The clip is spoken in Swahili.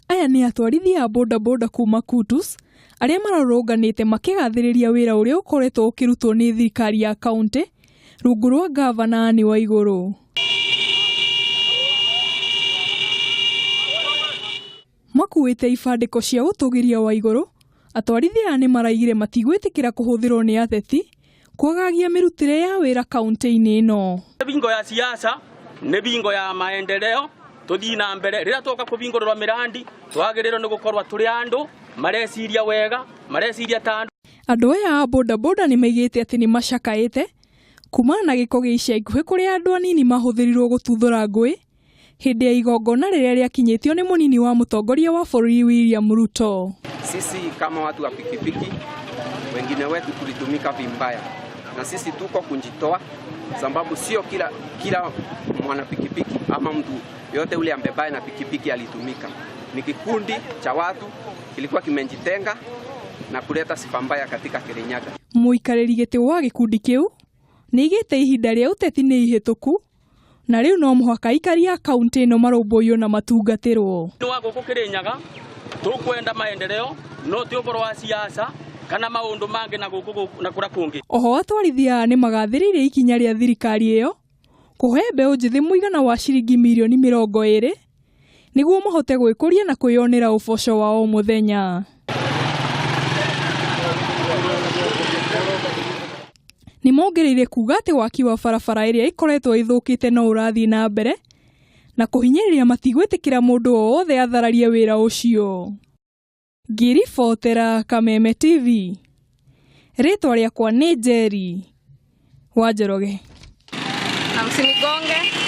Aya ni atwarithia a bodaboda kuuma Kutus aria mararũnganĩte makigathiriria wĩra ũrĩa ũkoretwo ũkĩrutwo nĩ thirikari ya kaunti rungu rwa ngavana ni Waiguru. Makuĩte ibandĩko cia ũtũgĩria Waiguru, atwarithia nĩ maraigire matigwĩtĩkĩra kũhũthĩrwo nĩ ateti kwagagia mĩrutĩre ya wĩra kaunti-ini ĩno. Bingo ya siasa nĩ bingo ya maendeleo tuthii na mbere rira toka kubingurwa mirandi twagiriro ni gukorwa turi andu mareciria wega mareciria tandu. Andu aya a bodaboda ni maigite ati ni macakaite kumana na giko gia ica ikuhi kuria andu anini mahuthirirwo gututhura ngũi hindi ya igongona riria riakinyitio ni munini wa mutongoria wa bũrũri William Ruto. Sisi kama watu wa pikipiki wengine wetu tulitumika vibaya na sisi tuko kujitoa sababu sio kila mwana pikipiki ama mtu yote ule ambebaye na pikipiki alitumika. Ni kikundi cha watu kilikuwa kimejitenga na kuleta sifa mbaya katika Kirinyaga. Muikarĩri gĩtĩ wa gikundi kiu nĩigĩte ihinda rĩa ũteti nĩ ihĩtũku na rĩu no mũhaka aikari a kaunti ĩno marũmbũiyo na matungatĩrwo. Ni wa gũkũ Kirinyaga tukwenda maendeleo no ti ũhoro wa siasa kana maundu mangi na gũkũ na kura kungi. Oho atwarithia nĩ magathĩrĩirie ikinya rĩa thirikari ĩyo kuhe mbeũ njĩthĩ mũigana wa ciringi mirioni 20 niguo mahote gwĩkũria na kwĩyonera ũboco wa o mũthenya. Nĩ mongereire kuuga atĩ waki wa barabara ĩrĩa ikoretwo ithũkĩte no ũrathiĩ na mbere na kũhinyĩrĩria matigwĩtĩkĩra mũndũ o wothe athararie wĩra ũcio. Ngiribotera Kameme TV. Rĩtwa rĩakwa nĩ Njeri wa Njoroge. Msinigonge.